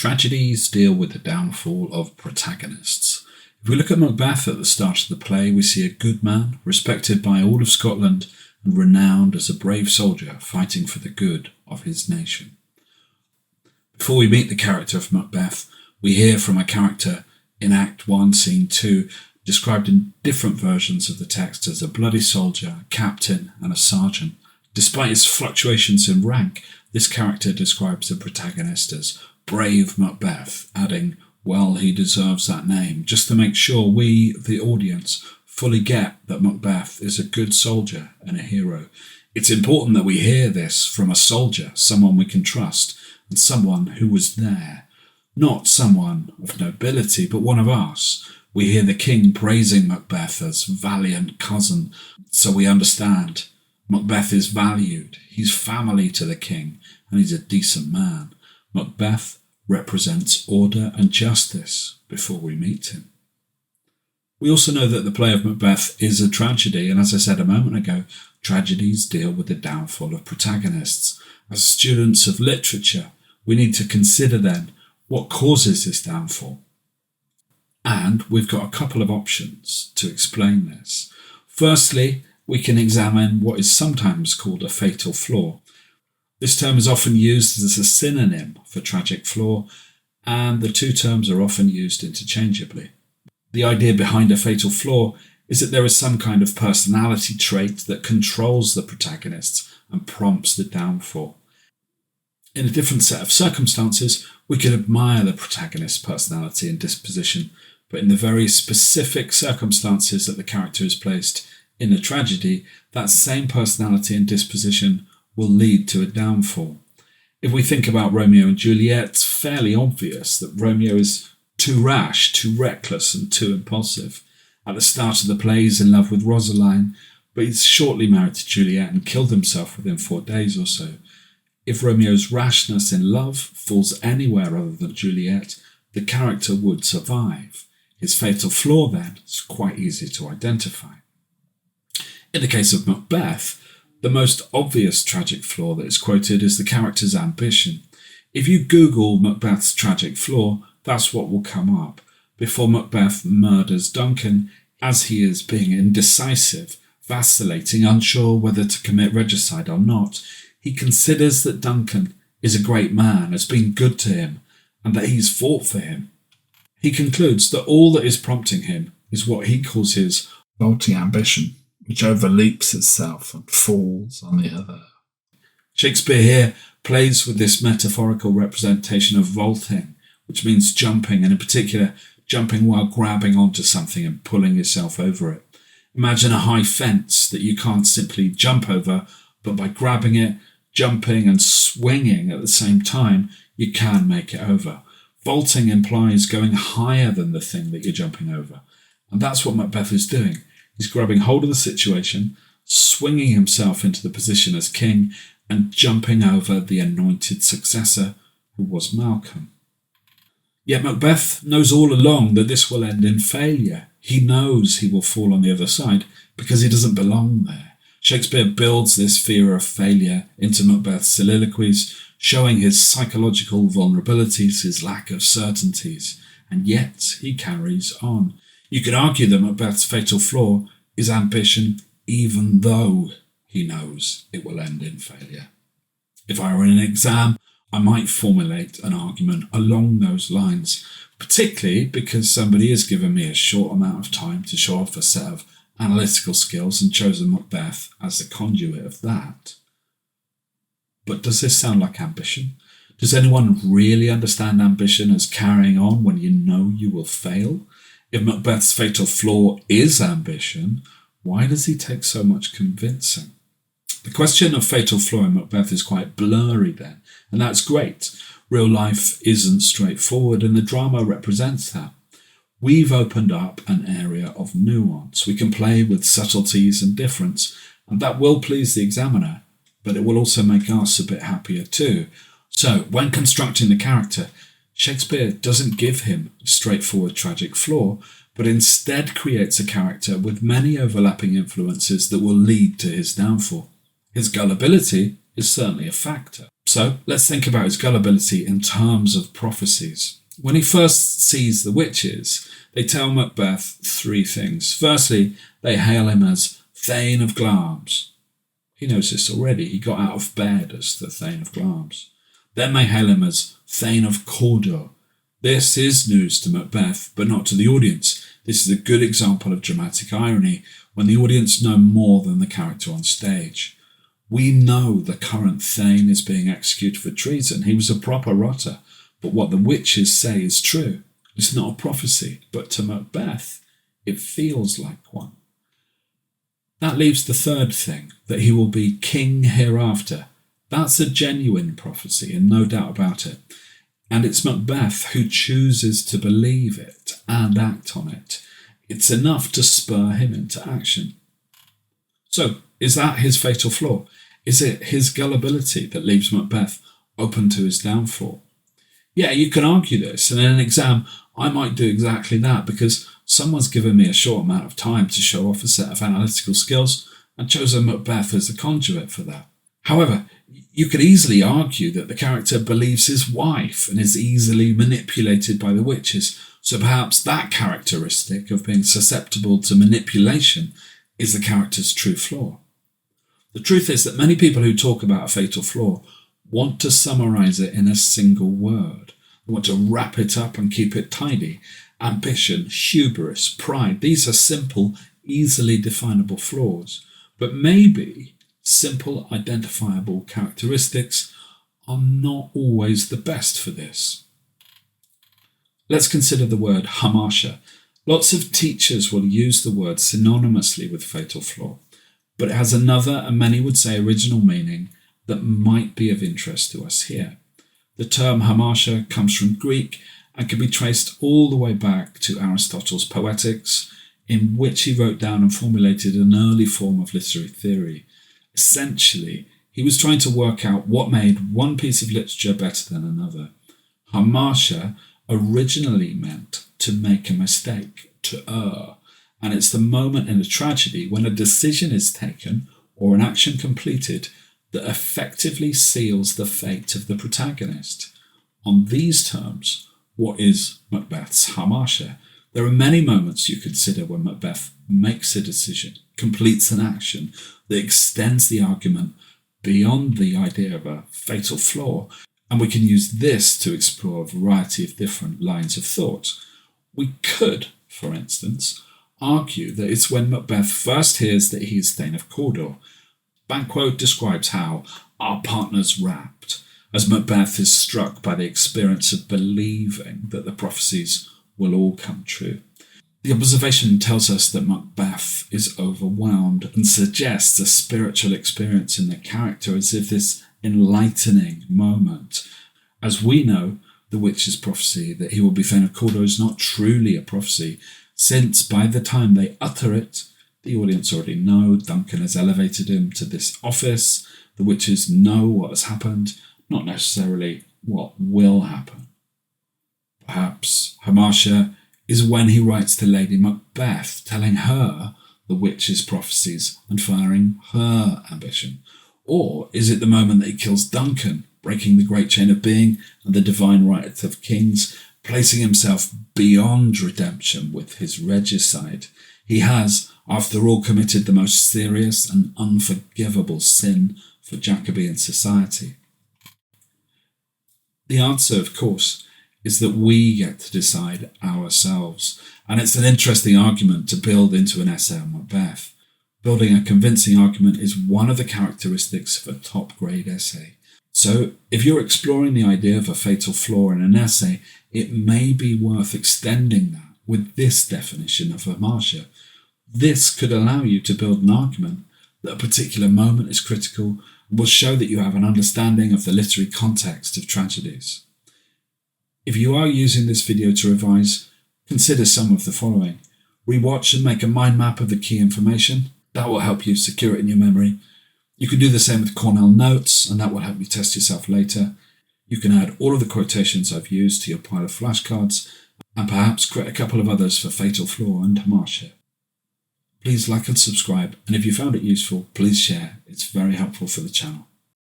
Tragedies deal with the downfall of protagonists. If we look at Macbeth at the start of the play, we see a good man, respected by all of Scotland and renowned as a brave soldier fighting for the good of his nation. Before we meet the character of Macbeth, we hear from a character in Act 1, Scene 2, described in different versions of the text as a bloody soldier, a captain and a sergeant. Despite his fluctuations in rank, this character describes the protagonist as brave Macbeth, adding, well, he deserves that name, just to make sure we, the audience, fully get that Macbeth is a good soldier and a hero. It's important that we hear this from a soldier, someone we can trust, and someone who was there. Not someone of nobility, but one of us. We hear the king praising Macbeth as valiant cousin, so we understand Macbeth is valued, he's family to the king, and he's a decent man. Macbeth represents order and justice before we meet him. We also know that the play of Macbeth is a tragedy, and as I said a moment ago, tragedies deal with the downfall of protagonists. As students of literature, we need to consider then what causes this downfall. And we've got a couple of options to explain this. Firstly, we can examine what is sometimes called a fatal flaw. This term is often used as a synonym for tragic flaw, and the two terms are often used interchangeably. The idea behind a fatal flaw is that there is some kind of personality trait that controls the protagonist and prompts the downfall. In a different set of circumstances, we can admire the protagonist's personality and disposition, but in the very specific circumstances that the character is placed in a tragedy, that same personality and disposition will lead to a downfall. If we think about Romeo and Juliet, it's fairly obvious that Romeo is too rash, too reckless and too impulsive. At the start of the play he's in love with Rosaline, but he's shortly married to Juliet and killed himself within 4 days or so. If Romeo's rashness in love falls anywhere other than Juliet, the character would survive. His fatal flaw then is quite easy to identify. In the case of Macbeth, the most obvious tragic flaw that is quoted is the character's ambition. If you Google Macbeth's tragic flaw, that's what will come up. Before Macbeth murders Duncan, as he is being indecisive, vacillating, unsure whether to commit regicide or not, he considers that Duncan is a great man, has been good to him, and that he's fought for him. He concludes that all that is prompting him is what he calls his faulty ambition, which overleaps itself and falls on the other. Shakespeare here plays with this metaphorical representation of vaulting, which means jumping, and in particular, jumping while grabbing onto something and pulling yourself over it. Imagine a high fence that you can't simply jump over, but by grabbing it, jumping and swinging at the same time, you can make it over. Vaulting implies going higher than the thing that you're jumping over. And that's what Macbeth is doing. He's grabbing hold of the situation, swinging himself into the position as king, and jumping over the anointed successor, who was Malcolm. Yet Macbeth knows all along that this will end in failure. He knows he will fall on the other side because he doesn't belong there. Shakespeare builds this fear of failure into Macbeth's soliloquies, showing his psychological vulnerabilities, his lack of certainties, and yet he carries on. You could argue that Macbeth's fatal flaw is ambition, even though he knows it will end in failure. If I were in an exam, I might formulate an argument along those lines, particularly because somebody has given me a short amount of time to show off a set of analytical skills and chosen Macbeth as the conduit of that. But does this sound like ambition? Does anyone really understand ambition as carrying on when you know you will fail? If Macbeth's fatal flaw is ambition, why does he take so much convincing? The question of fatal flaw in Macbeth is quite blurry then, and that's great. Real life isn't straightforward, and the drama represents that. We've opened up an area of nuance. We can play with subtleties and difference, and that will please the examiner, but it will also make us a bit happier too. So, when constructing the character, Shakespeare doesn't give him a straightforward tragic flaw, but instead creates a character with many overlapping influences that will lead to his downfall. His gullibility is certainly a factor. So let's think about his gullibility in terms of prophecies. When he first sees the witches, they tell Macbeth three things. Firstly, they hail him as Thane of Glamis. He knows this already. He got out of bed as the Thane of Glamis. Then they hail him as Thane of Cawdor. This is news to Macbeth, but not to the audience. This is a good example of dramatic irony, when the audience know more than the character on stage. We know the current Thane is being executed for treason. He was a proper rotter. But what the witches say is true. It's not a prophecy, but to Macbeth, it feels like one. That leaves the third thing, that he will be king hereafter. That's a genuine prophecy, and no doubt about it. And it's Macbeth who chooses to believe it and act on it. It's enough to spur him into action. So, is that his fatal flaw? Is it his gullibility that leaves Macbeth open to his downfall? Yeah, you can argue this, and in an exam, I might do exactly that because someone's given me a short amount of time to show off a set of analytical skills and chosen Macbeth as the conduit for that. However, you could easily argue that the character believes his wife and is easily manipulated by the witches, so perhaps that characteristic of being susceptible to manipulation is the character's true flaw. The truth is that many people who talk about a fatal flaw want to summarise it in a single word. They want to wrap it up and keep it tidy. Ambition, hubris, pride, these are simple, easily definable flaws. But maybe simple, identifiable characteristics are not always the best for this. Let's consider the word hamartia. Lots of teachers will use the word synonymously with fatal flaw, but it has another, and many would say original meaning, that might be of interest to us here. The term hamartia comes from Greek and can be traced all the way back to Aristotle's Poetics, in which he wrote down and formulated an early form of literary theory. Essentially, he was trying to work out what made one piece of literature better than another. Hamartia originally meant to make a mistake, to err, and it's the moment in a tragedy when a decision is taken or an action completed that effectively seals the fate of the protagonist. On these terms, what is Macbeth's hamartia? There are many moments you consider when Macbeth makes a decision, completes an action that extends the argument beyond the idea of a fatal flaw, and we can use this to explore a variety of different lines of thought. We could, for instance, argue that it's when Macbeth first hears that he is Thane of Cawdor. Banquo describes how our partner's rapt, as Macbeth is struck by the experience of believing that the prophecies will all come true. The observation tells us that Macbeth is overwhelmed and suggests a spiritual experience in the character as if this enlightening moment. As we know, the witch's prophecy that he will be Thane of Cawdor is not truly a prophecy, since by the time they utter it, the audience already know Duncan has elevated him to this office. The witches know what has happened, not necessarily what will happen. Perhaps hamartia is when he writes to Lady Macbeth, telling her the witch's prophecies and firing her ambition. Or is it the moment that he kills Duncan, breaking the great chain of being and the divine right of kings, placing himself beyond redemption with his regicide? He has, after all, committed the most serious and unforgivable sin for Jacobean society. The answer, of course, is that we get to decide ourselves, and it's an interesting argument to build into an essay on Macbeth. Building a convincing argument is one of the characteristics of a top-grade essay. So, if you're exploring the idea of a fatal flaw in an essay, it may be worth extending that with this definition of hamartia. This could allow you to build an argument that a particular moment is critical and will show that you have an understanding of the literary context of tragedies. If you are using this video to revise, consider some of the following. Rewatch and make a mind map of the key information. That will help you secure it in your memory. You can do the same with Cornell notes, and that will help you test yourself later. You can add all of the quotations I've used to your pile of flashcards, and perhaps create a couple of others for fatal flaw and hamartia. Please like and subscribe, and if you found it useful, please share. It's very helpful for the channel.